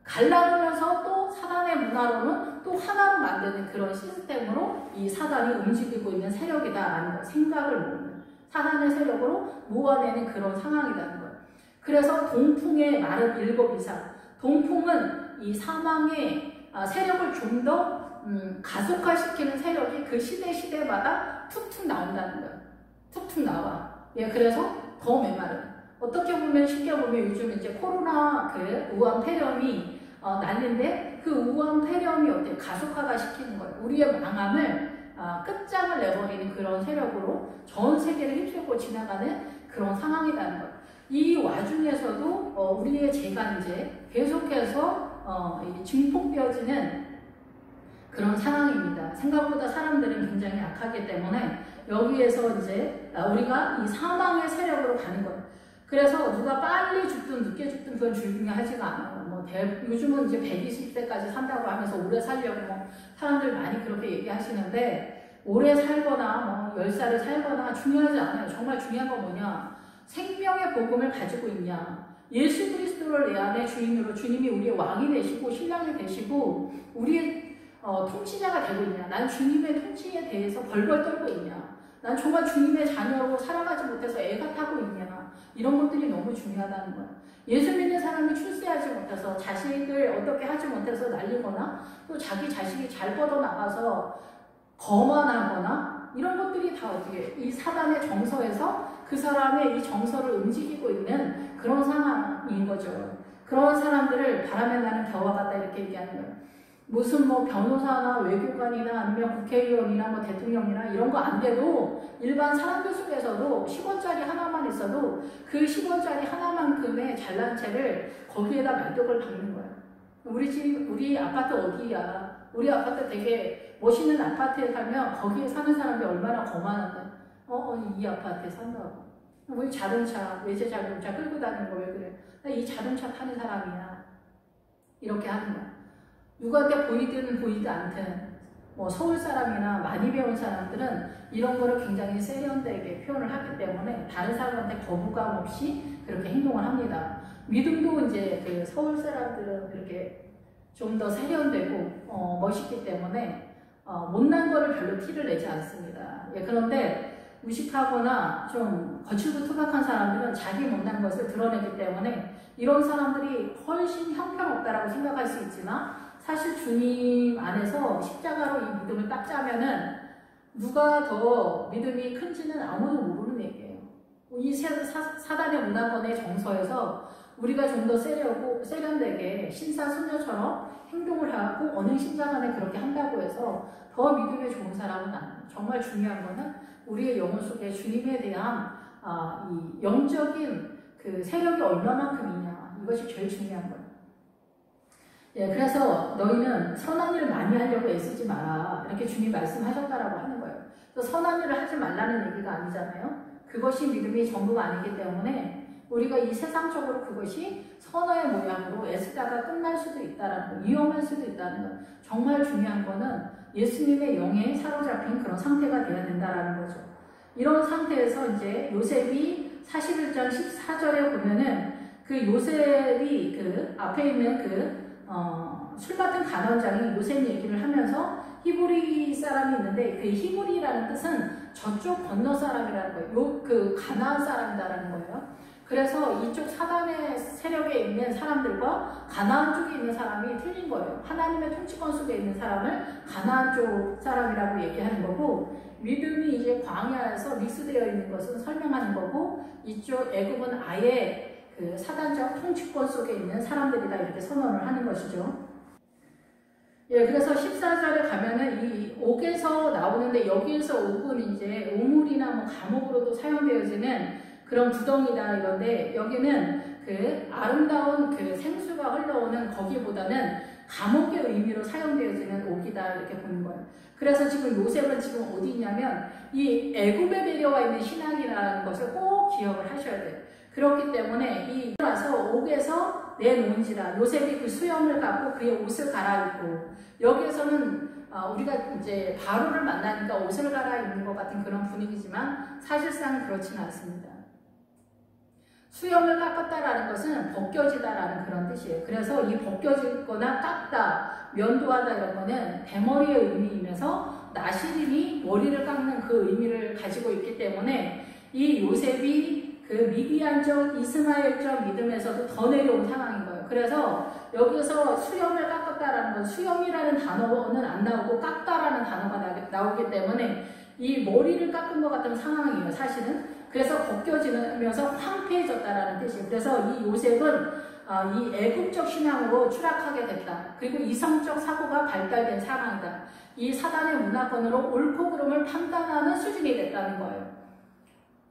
Speaker 1: 갈라놓으면서 또 사단의 문화로는 또 하나로 만드는 그런 시스템으로 이 사단이 움직이고 있는 세력이다라는 거예요. 생각을 모으는 사단의 세력으로 모아내는 그런 상황이라는 거예요. 그래서 동풍의 마른 일곱 이삭, 동풍은 이 사망의 세력을 좀 더 가속화시키는 세력이 그 시대마다 툭툭 나온다는 거예요. 툭툭 나와. 예, 그래서 더 메마른. 어떻게 보면 쉽게 보면 요즘 이제 코로나 우한 폐렴이 난리인데 그 우한 폐렴이 어떻게 가속화가 시키는 거예요. 우리의 망함을 끝장을 내버리는 그런 세력으로 전 세계를 휩쓸고 지나가는 그런 상황이라는 거예요. 이 와중에서도 우리의 죄가 이제 계속해서 증폭되어지는 그런 상황입니다. 생각보다 사람들은 굉장히 약하기 때문에 여기에서 이제 우리가 이 사망의 세력으로 가는 거예요. 그래서 누가 빨리 죽든 늦게 죽든 그건 중요하지가 않아요. 요즘은 이제 120세까지 산다고 하면서 오래 살려고 사람들 많이 그렇게 얘기하시는데 오래 살거나 10살을 살거나 중요하지 않아요. 정말 중요한 건 뭐냐? 생명의 복음을 가지고 있냐? 예수 그리스도를 내 안에 주인으로 주님이 우리의 왕이 되시고 신랑이 되시고 우리의 통치자가 되고 있냐? 난 주님의 통치에 대해서 벌벌 떨고 있냐? 난 정말 주님의 자녀로 살아가지 못해서 애가 타고 있냐? 이런 것들이 너무 중요하다는 거야. 예수 믿는 사람이 출세하지 못해서 자식을 어떻게 하지 못해서 날리거나 또 자기 자식이 잘 뻗어나가서 거만하거나 이런 것들이 다 어떻게 이 사단의 정서에서 그 사람의 이 정서를 움직이고 있는 그런 상황인 거죠. 그런 사람들을 바람에 나는 겨와 같다 이렇게 얘기하는 거예요. 무슨 변호사나 외교관이나 아니면 국회의원이나 대통령이나 이런 거 안 돼도 일반 사람들 속에서도 10원짜리 하나만 있어도 그 10원짜리 하나만큼의 잘난 채를 거기에다 말뚝을 박는 거야. 우리 아파트 어디야? 우리 아파트 되게 멋있는 아파트에 살면 거기에 사는 사람이 얼마나 거만한다. 이 아파트에 산다고. 우리 자동차, 외제 자동차 끌고 다니는 거 왜 그래? 나 이 자동차 타는 사람이야. 이렇게 하는 거야. 누구한테 보이든 보이지 않든 뭐 서울 사람이나 많이 배운 사람들은 이런 거를 굉장히 세련되게 표현을 하기 때문에 다른 사람한테 거부감 없이 그렇게 행동을 합니다. 믿음도 이제 그 서울 사람들은 이렇게 좀 더 세련되고 멋있기 때문에 못난 거를 별로 티를 내지 않습니다. 예, 그런데 무식하거나 좀 거칠고 투박한 사람들은 자기 못난 것을 드러내기 때문에 이런 사람들이 훨씬 형편없다라고 생각할 수 있지만 사실 주님 안에서 십자가로 이 믿음을 딱 짜면은 누가 더 믿음이 큰지는 아무도 모르는 얘기예요. 이 사단의 문화권의 정서에서 우리가 좀 더 세련되게 신사소녀처럼 행동을 하고 어느 신자간에 그렇게 한다고 해서 더 믿음에 좋은 사람은 아니에요. 정말 중요한 거는 우리의 영혼 속에 주님에 대한 이 영적인 그 세력이 얼마만큼이냐, 이것이 제일 중요한 거예요. 예, 그래서 너희는 선한 일을 많이 하려고 애쓰지 마라, 이렇게 주님 말씀하셨다라고 하는 거예요. 그래서 선한 일을 하지 말라는 얘기가 아니잖아요. 그것이 믿음이 전부가 아니기 때문에 우리가 이 세상적으로 그것이 선어의 모양으로 애쓰다가 끝날 수도 있다는 거, 위험할 수도 있다는 거. 정말 중요한 거는 예수님의 영에 사로잡힌 그런 상태가 돼야 된다는 거죠. 이런 상태에서 이제 요셉이 41장 14절에 보면은 그 요셉이 그 앞에 있는 술 같은 간원장이 요셉 얘기를 하면서 히브리 사람이 있는데 그 히브리라는 뜻은 저쪽 건너 사람이라는 거예요. 그 가나안 사람이다라는 거예요. 그래서 이쪽 사단의 세력에 있는 사람들과 가나안 쪽에 있는 사람이 틀린 거예요. 하나님의 통치권 속에 있는 사람을 가나안 쪽 사람이라고 얘기하는 거고, 믿음이 이제 광야에서 믹스되어 있는 것은 설명하는 거고, 이쪽 애굽은 아예 그 사단적 통치권 속에 있는 사람들이다, 이렇게 선언을 하는 것이죠. 예, 그래서 14절에 가면은 이 옥에서 나오는데, 여기에서 옥은 이제 우물이나 뭐 감옥으로도 사용되어지는 그런 구덩이다 이런데, 여기는 그 아름다운 그 생수가 흘러오는 거기보다는 감옥의 의미로 사용되어지는 옥이다, 이렇게 보는 거예요. 그래서 지금 요셉은 지금 어디 있냐면 이 애굽에 내려와 있는 신앙이라는 것을 꼭 기억을 하셔야 돼요. 그렇기 때문에 이 와서 옥에서 내놓은지라, 요셉이 그 수염을 갖고 그의 옷을 갈아입고, 여기에서는 우리가 이제 바로를 만나니까 옷을 갈아입는 것 같은 그런 분위기지만 사실상 그렇지는 않습니다. 수염을 깎았다라는 것은 벗겨지다라는 그런 뜻이에요. 그래서 이 벗겨지거나 깎다, 면도하다 이런 거는 대머리의 의미이면서 나시림이 머리를 깎는 그 의미를 가지고 있기 때문에 이 요셉이 그 미디안적 이스마엘적 믿음에서도 더 내려온 상황인 거예요. 그래서 여기서 수염을 깎았다라는 건 수염이라는 단어는 안 나오고 깎다라는 단어가 나오기 때문에 이 머리를 깎은 것 같은 상황이에요, 사실은. 그래서 벗겨지면서 황폐해졌다라는 뜻이에요. 그래서 이 요셉은 이 애국적 신앙으로 추락하게 됐다. 그리고 이성적 사고가 발달된 상황이다. 이 사단의 문화권으로 옳고 그름을 판단하는 수준이 됐다는 거예요.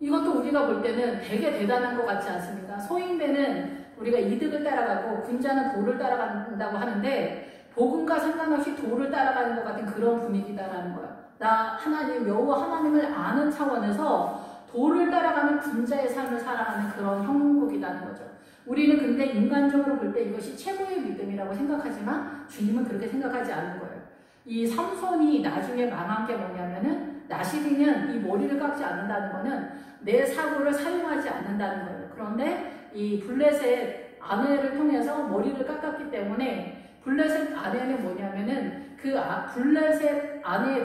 Speaker 1: 이것도 우리가 볼 때는 되게 대단한 것 같지 않습니까? 소인배는 우리가 이득을 따라가고 군자는 도를 따라간다고 하는데, 복음과 상관없이 도를 따라가는 것 같은 그런 분위기다라는 거예요. 나 하나님, 여호와 하나님을 아는 차원에서 도를 따라가는 군자의 삶을 살아가는 그런 형국이라는 거죠. 우리는 근데 인간적으로 볼 때 이것이 최고의 믿음이라고 생각하지만 주님은 그렇게 생각하지 않는 거예요. 이 삼손이 나중에 망한 게 뭐냐면은, 나시리는 이 머리를 깎지 않는다는 거는 내 사고를 사용하지 않는다는 거예요. 그런데 이 블레셋 아내를 통해서 머리를 깎았기 때문에, 블레셋 아내는 뭐냐면은 그 블레셋 아내의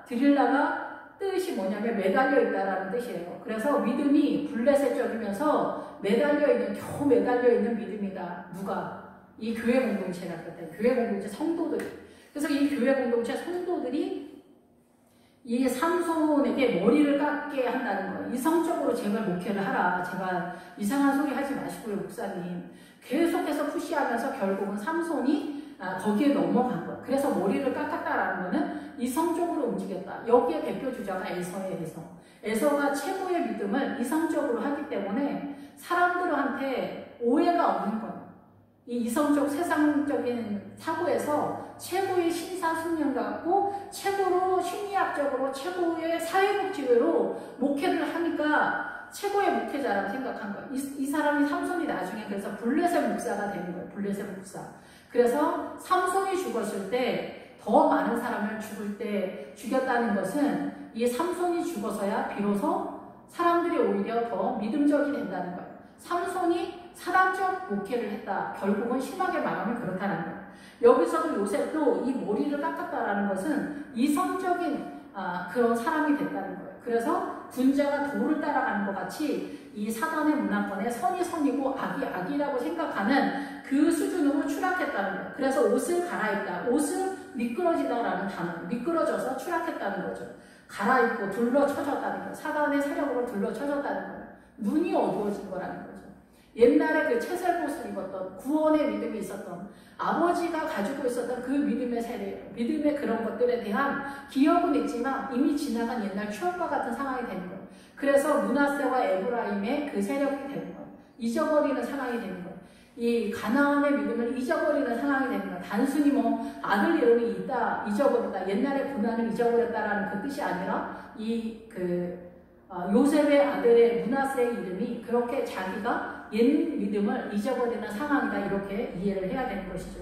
Speaker 1: 드릴라가 뜻이 뭐냐면 매달려 있다라는 뜻이에요. 그래서 믿음이 블레셋적이면서 겨우 매달려 있는 믿음이다. 누가? 이 교회 공동체가 그랬다. 교회 공동체 성도들이. 그래서 이 교회 공동체 성도들이 이 삼손에게 머리를 깎게 한다는 거예요. 이성적으로 제발 목회를 하라. 제발 이상한 소리 하지 마시고요, 목사님. 계속해서 푸시하면서 결국은 삼손이 거기에 넘어간 거예요. 그래서 머리를 깎았다라는 거는 이성적으로 움직였다. 여기에 대표 주자가 에서예요. 에서가 최고의 믿음을 이성적으로 하기 때문에 사람들한테 오해가 없는 거예요. 이 이성적 세상적인 사고에서 최고의 신사숙련 갖고 최고로 심리학적으로 최고의 사회복지로 목회를 하니까 최고의 목회자라고 생각한 거예요. 이 사람이 삼손이 나중에 그래서 블레셋 목사가 되는 거예요. 블레셋 목사. 그래서 삼손이 죽었을 때 더 많은 사람을 죽였다는 것은 이 삼손이 죽어서야 비로소 사람들이 오히려 더 믿음적이 된다는 거예요. 삼손이 사단적 목회를 했다. 결국은 심하게 말하면 그렇다는 거예요. 여기서도 요셉도 이 머리를 깎았다라는 것은 이성적인 그런 사람이 됐다는 거예요. 그래서 군자가 돌을 따라가는 것 같이 이 사단의 문화권에 선이 선이고 악이 악이라고 생각하는 그 수준으로 추락했다는 거예요. 그래서 옷을 갈아입다. 옷은 미끄러지다라는 단어, 미끄러져서 추락했다는 거죠. 갈아입고 둘러쳐졌다는 거예요. 사단의 세력으로 둘러쳐졌다는 거예요. 눈이 어두워진 거라는 거죠. 옛날에 그 채설봇을 입었던 구원의 믿음이 있었던 아버지가 가지고 있었던 그 믿음의 세례, 믿음의 그런 것들에 대한 기억은 있지만 이미 지나간 옛날 추억과 같은 상황이 되는 거예요. 그래서 므낫세와 에브라임의 그 세력이 되는 거예요. 잊어버리는 상황이 되는 거예요. 이 가나안의 믿음을 잊어버리는 상황이 되는 거예요. 단순히 뭐 아들 이름이 있다, 잊어버렸다, 옛날의 고난을 잊어버렸다라는 그 뜻이 아니라 요셉의 아들의 므낫세의 이름이 그렇게 자기가 옛 믿음을 잊어버리는 상황이다, 이렇게 이해를 해야 되는 것이죠.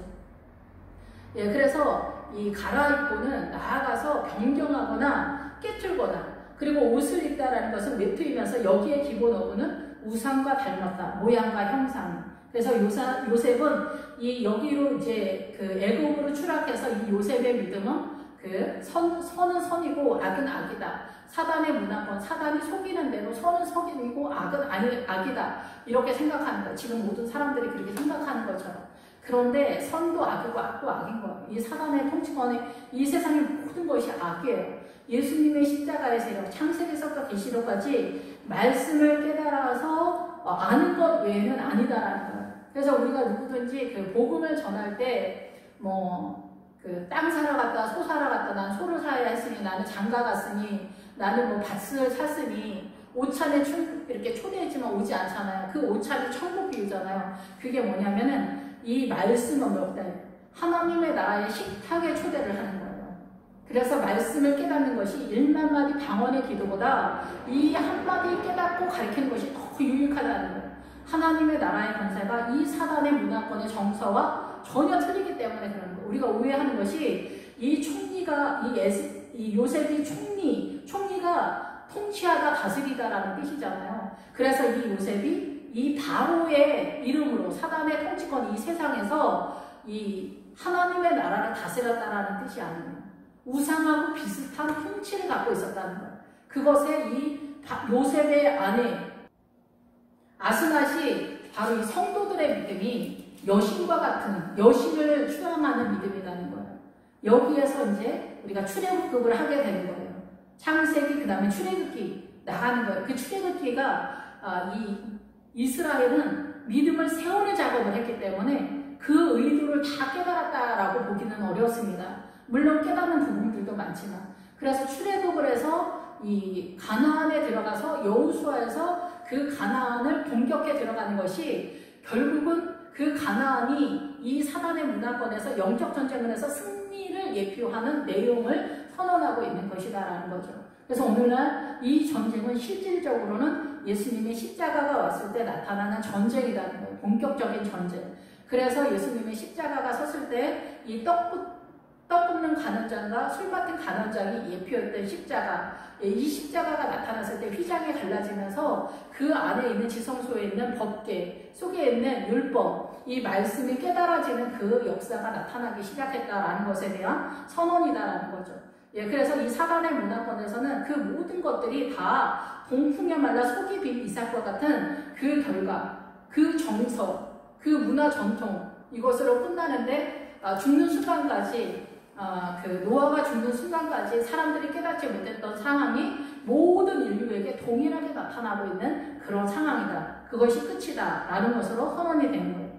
Speaker 1: 예, 그래서 이 갈아입고는 나아가서 변경하거나 깨트거나, 그리고 옷을 입다라는 것은 매트이면서 여기에 기본 어구는 우상과 닮았다, 모양과 형상. 그래서 요셉은 이 여기로 이제 그 애굽으로 추락해서 이 요셉의 믿음은 그 선은 선이고 악은 악이다. 사단의 문화권, 사단이 속이는 대로 선은 속이고 악은 악이다. 이렇게 생각하는 거예요. 지금 모든 사람들이 그렇게 생각하는 것처럼. 그런데 선도 악이고 악도 악인 거예요. 이 사단의 통치권이 이 세상의 모든 것이 악이에요. 예수님의 십자가의 세력, 창세기서부터 계시록까지 말씀을 깨달아서 아는 것 외에는 아니다라는 거예요. 그래서 우리가 누구든지 그 복음을 전할 때 땅 사러 갔다, 소 사러 갔다, 난 소를 사야 했으니, 나는 장가 갔으니, 나는 뭐 밭을 샀으니, 오찬에 이렇게 초대했지만 오지 않잖아요. 그 오찬이 천국 비유잖아요. 그게 뭐냐면은 이 말씀은 하나님의 나라의 식탁에 초대를 하는 거예요. 그래서 말씀을 깨닫는 것이 1만 마디 방언의 기도보다 이 한마디 깨닫고 가르치는 것이 더 유익하다는 거예요. 하나님의 나라의 권세가 이 사단의 문화권의 정서와 전혀 틀리기 때문에 그런 거예요. 우리가 오해하는 것이 이 총리가 이 요셉이 총리가 통치하다 다스리다라는 뜻이잖아요. 그래서 이 요셉이 이 바로의 이름으로 사단의 통치권 이 세상에서 이 하나님의 나라를 다스렸다라는 뜻이 아니에요. 우상하고 비슷한 통치를 갖고 있었다는 거예요. 그것에 이 요셉의 아내 아스낫이 바로 이 성도들의 믿음이 여신과 같은 여신을 추앙하는 믿음이라는 거예요. 여기에서 이제 우리가 출애굽을 하게 되는 거예요. 창세기, 그 다음에 출애굽기 나가는 거예요. 그 출애굽기가 이 이스라엘은 믿음을 세우는 작업을 했기 때문에 그 의도를 다 깨달았다라고 보기는 어렵습니다. 물론 깨닫는 부분들도 많지만, 그래서 출애굽을 해서 이 가나안에 들어가서 여호수아에서 그 가나안을 공격해 들어가는 것이 결국은 그 가나안이 이 사단의 문화권에서 영적 전쟁을 해서 승리를 예표하는 내용을 선언하고 있는 것이다라는 거죠. 그래서 오늘날 이 전쟁은 실질적으로는 예수님의 십자가가 왔을 때 나타나는 전쟁이라는 거예요. 본격적인 전쟁. 그래서 예수님의 십자가가 섰을 때 이 떡 굽는 간원장과 술 맡은 간원장이 예표했던 십자가, 이 십자가가 나타났을 때 휘장이 갈라지면서 그 안에 있는 지성소에 있는 법계, 속에 있는 율법, 이 말씀이 깨달아지는 그 역사가 나타나기 시작했다라는 것에 대한 선언이다라는 거죠. 예, 그래서 이 사단의 문화권에서는 그 모든 것들이 다 동풍에 말라 속이 빈 이삭과 같은 그 결과, 그 정서, 그 문화 전통, 이것으로 끝나는데 죽는 순간까지 그 노아가 죽는 순간까지 사람들이 깨닫지 못했던 상황이 모든 인류에게 동일하게 나타나고 있는 그런 상황이다. 그것이 끝이다. 라는 것으로 선언이 된 거예요.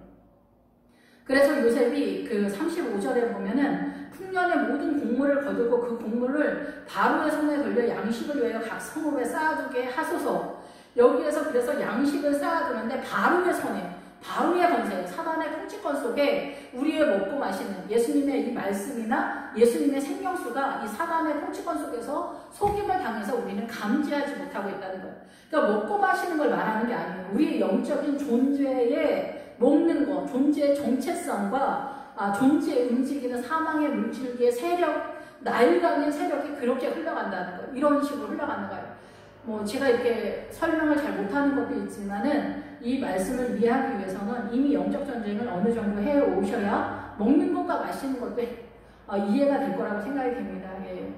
Speaker 1: 그래서 요셉이 그 35절에 보면은 풍년의 모든 곡물을 거두고 그 곡물을 바로의 손에 걸려 양식을 위하여 각 성읍에 쌓아두게 하소서. 여기에서 그래서 양식을 쌓아두는데 바로의 손에, 바로의 권세, 사단의 통치권 속에 우리의 먹고 마시는 예수님의 이 말씀이나 예수님의 생명수가 이 사단의 통치권 속에서 속임을 당해서 우리는 감지하지 못하고 있다는 거예요. 그러니까 먹고 마시는 걸 말하는 게 아니에요. 우리의 영적인 존재에 먹는 것, 존재의 정체성과 존재 움직이는 사망의 물질기의 세력, 나일강의 세력이 그렇게 흘러간다는 거예요. 이런 식으로 흘러가는 거예요. 뭐 제가 이렇게 설명을 잘 못하는 것도 있지만은 이 말씀을 이해하기 위해서는 이미 영적 전쟁을 어느 정도 해 오셔야 먹는 것과 마시는 것도 이해가 될 거라고 생각이 됩니다. 예.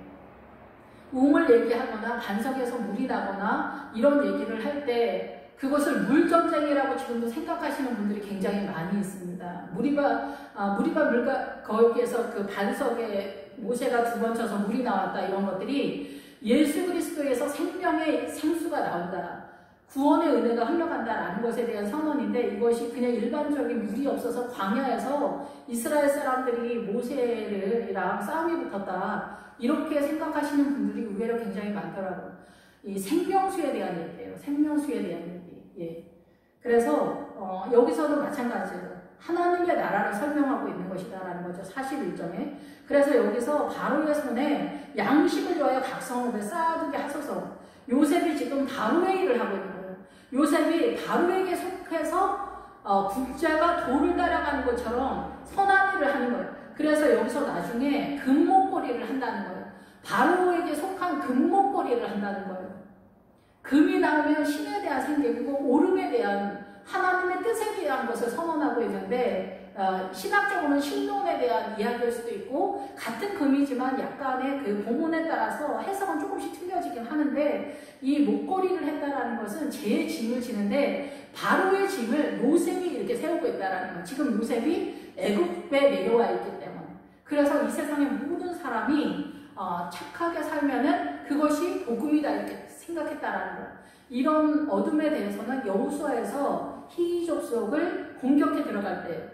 Speaker 1: 우물 얘기하거나 반석에서 물이 나거나 이런 얘기를 할 때 그것을 물전쟁이라고 지금도 생각하시는 분들이 굉장히 많이 있습니다. 물과 거기에서 그 반석에 모세가 2번 쳐서 물이 나왔다 이런 것들이 예수 그리스도에서 생명의 생수가 나온다. 구원의 은혜가 흘러간다라는 것에 대한 선언인데 이것이 그냥 일반적인 물이 없어서 광야에서 이스라엘 사람들이 모세랑 싸움이 붙었다. 이렇게 생각하시는 분들이 의외로 굉장히 많더라고요. 이 생명수에 대한 얘기예요. 생명수에 대한 얘기. 예. 그래서 여기서도 마찬가지예요. 하나님의 나라를 설명하고 있는 것이다라는 거죠. 41점에. 그래서 여기서 바로의 손에 양식을 위하여 각 성읍에 쌓아두게 하소서. 요셉이 지금 바로의 일을 하고 있는 거예요. 요셉이 바로에게 속해서 국자가 돌을 따라가는 것처럼 선한 일을 하는 거예요. 그래서 여기서 나중에 금목걸이를 한다는 거예요. 바로에게 속한 금목걸이를 한다는 거예요. 금이 나오면 신에 대한 생각이고 오름에 대한 하나님의 뜻에 대한 것을 선언하고 있는데 신학적으로는 신론에 대한 이야기일 수도 있고 같은 금이지만 약간의 그 본문에 따라서 해석은 조금씩 틀려지긴 하는데 이 목걸이를 했다라는 것은 제 짐을 지는데 바로의 짐을 요셉이 이렇게 세우고 있다라는 거예요. 지금 요셉이 애굽에 내려와 있기 때문에 그래서 이 세상의 모든 사람이 착하게 살면은 그것이 복음이다 이렇게 생각했다라는 거예요. 이런 어둠에 대해서는 여호수아에서 희귀족속을 공격해 들어갈 때,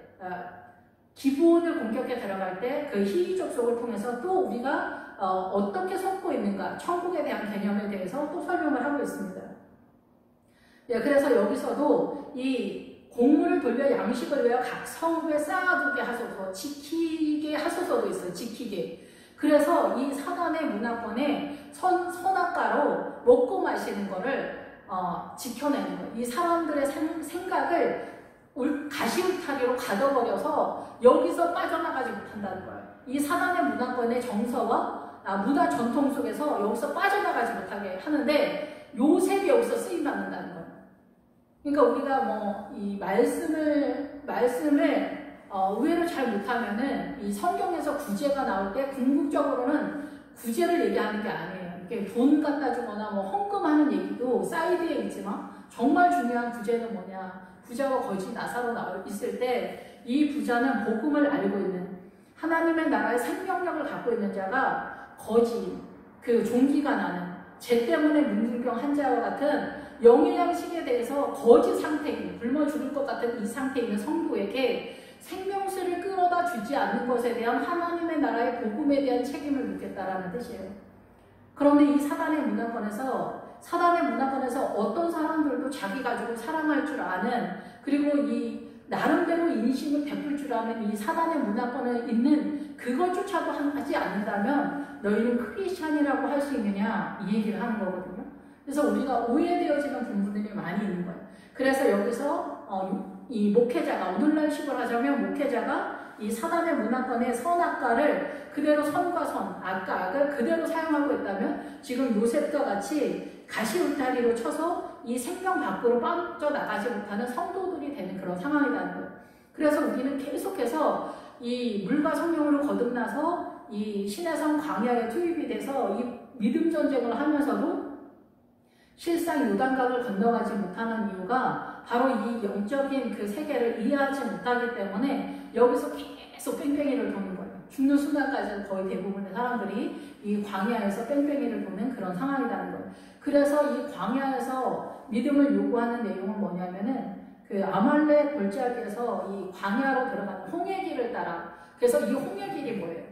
Speaker 1: 기브온을 공격해 들어갈 때 그 희귀족속을 통해서 또 우리가 어떻게 속고 있는가, 천국에 대한 개념에 대해서 또 설명을 하고 있습니다. 예, 그래서 여기서도 이 곡물을 돌려 양식을 위하여 각 성읍에 쌓아두게 하소서, 지키게 하소서도 있어요. 지키게. 그래서 이 사단의 문화권에 선악과로 먹고 마시는 거를 지켜내는 거예요. 이 사람들의 생각을 가시울타리로 가둬버려서 여기서 빠져나가지 못한다는 거예요. 이 사단의 문화권의 정서와 문화 전통 속에서 여기서 빠져나가지 못하게 하는데 요셉이 여기서 쓰임받는다는 거예요. 그러니까 우리가 뭐 이 말씀을 의외로 잘 못하면은 이 성경에서 구제가 나올 때 궁극적으로는 구제를 얘기하는 게 아니에요. 이렇게 돈 갖다 주거나 뭐 헌금하는 얘기도 사이드에 있지만 정말 중요한 구제는 뭐냐? 부자와 거지 나사로 있을 때 이 부자는 복음을 알고 있는 하나님의 나라의 생명력을 갖고 있는 자가 거지, 그 종기가 나는 죄 때문에 문둥병 환자와 같은 영의 양식에 대해서 거지 상태인, 굶어 죽을 것 같은 이 상태에 있는 성도에게 생명수를 끌어다 주지 않는 것에 대한 하나님의 나라의 복음에 대한 책임을 묻겠다라는 뜻이에요. 그런데 이 사단의 문화권에서 어떤 사람들도 자기 가족을 사랑할 줄 아는, 그리고 이 나름대로 인심을 베풀 줄 아는 이 사단의 문화권에 있는 그것조차도 하지 않는다면 너희는 크리스찬이라고 할 수 있느냐 이 얘기를 하는 거거든요. 그래서 우리가 오해되어지는 부분들이 많이 있는 거예요. 그래서 여기서 이 목회자가, 오늘날 식으로 하자면 목회자가 이 사단의 문화권의 선악과를 그대로 선과 선, 악과 악을 그대로 사용하고 있다면 지금 요셉과 같이 가시울타리로 쳐서 이 생명 밖으로 빠져나가지 못하는 성도들이 되는 그런 상황이라는 거예요. 그래서 우리는 계속해서 이 물과 성령으로 거듭나서 이 신의 성 광야에 투입이 돼서 이 믿음 전쟁을 하면서도 실상 요단강을 건너가지 못하는 이유가 바로 이 영적인 그 세계를 이해하지 못하기 때문에 여기서 계속 뺑뺑이를 도는 거예요. 죽는 순간까지는 거의 대부분의 사람들이 이 광야에서 뺑뺑이를 도는 그런 상황이라는 거예요. 그래서 이 광야에서 믿음을 요구하는 내용은 뭐냐면은 그 아말렉 골짜기에서 이 광야로 들어가는 홍해길을 따라, 그래서 이 홍해길이 뭐예요?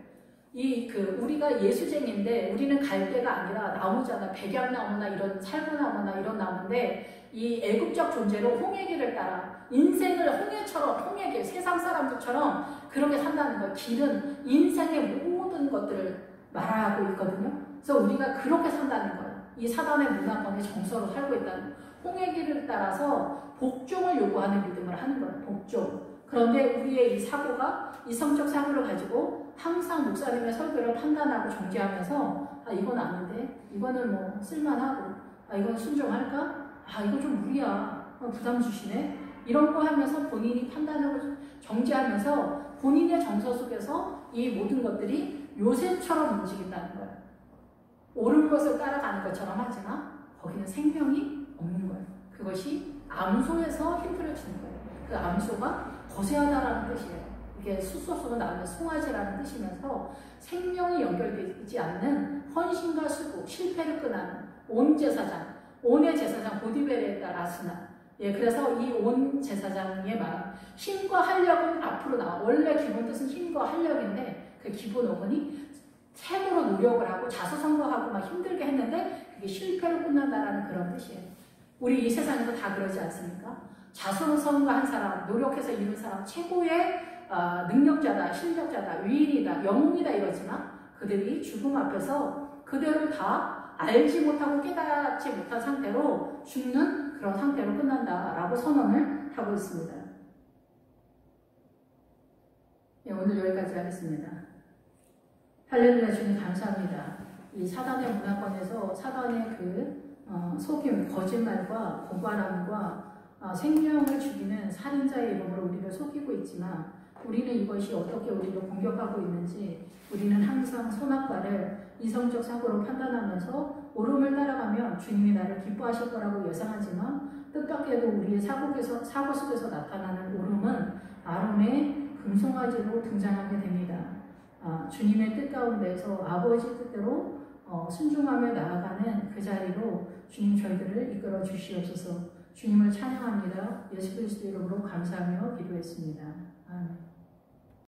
Speaker 1: 우리가 예수쟁인데 우리는 갈대가 아니라 나무잖아. 백약나무나 이런 살구나무나 이런 나무인데 이 애국적 존재로 홍해길을 따라 인생을 홍해처럼, 홍해길, 세상 사람들처럼 그렇게 산다는 거예요. 길은 인생의 모든 것들을 말하고 있거든요. 그래서 우리가 그렇게 산다는 거예요. 이 사단의 문화권의 정서로 살고 있다는 거예요. 홍해길을 따라서 복종을 요구하는 믿음을 하는 거예요. 복종. 그런데 우리의 이 사고가 이성적 사고를 가지고 항상 목사님의 설교를 판단하고 정지하면서 아 이건 아닌데 이거는 뭐 쓸만하고 아 이건 순종할까? 아 이거 좀 무리야. 부담 주시네. 이런 거 하면서 본인이 판단하고 정지하면서 본인의 정서 속에서 이 모든 것들이 요새처럼 움직인다는 거예요. 옳은 것을 따라가는 것처럼 하지만 거기는 생명이 없는 거예요. 그것이 암소에서 힌트를 주는 거예요. 그 암소가 거세하다라는 뜻이에요. 이게 숫소수가 나오면 송아지라는 뜻이면서 생명이 연결되지 않는 헌신과 수고, 실패를 끈하는 온 제사장, 온의 제사장 보디베레다 라스나. 예, 그래서 이 온 제사장의 말, 힘과 활력은 앞으로 나와. 원래 기본 뜻은 힘과 활력인데 그 기본 어근이 생으로 노력을 하고 자수성가하고 막 힘들게 했는데 그게 실패로 끝난다라는 그런 뜻이에요. 우리 이 세상에서 다 그러지 않습니까? 자수성가한 사람, 노력해서 이룬 사람, 최고의 능력자다, 실력자다, 위인이다, 영웅이다 이러지만 그들이 죽음 앞에서 그들을 다 알지 못하고 깨닫지 못한 상태로 죽는 그런 상태로 끝난다라고 선언을 하고 있습니다. 네, 오늘 여기까지 하겠습니다. 할렐루야 주님 감사합니다. 이 사단의 문화권에서 사단의 그 속임, 거짓말과 고발함과 생명을 죽이는 살인자의 이름으로 우리를 속이고 있지만 우리는 이것이 어떻게 우리를 공격하고 있는지 우리는 항상 선악과를 이성적 사고로 판단하면서 옳음을 따라가면 주님이 나를 기뻐하실 거라고 예상하지만 뜻밖에도 우리의 사고 속에서 나타나는 옳음은 아론의 금송아지로 등장하게 됩니다. 주님의 뜻 가운데서 아버지 뜻대로 순종하며 나아가는 그 자리로 주님 저희들을 이끌어 주시옵소서. 주님을 찬양합니다. 예수 그리스도 이름으로 감사하며 기도했습니다. 아멘.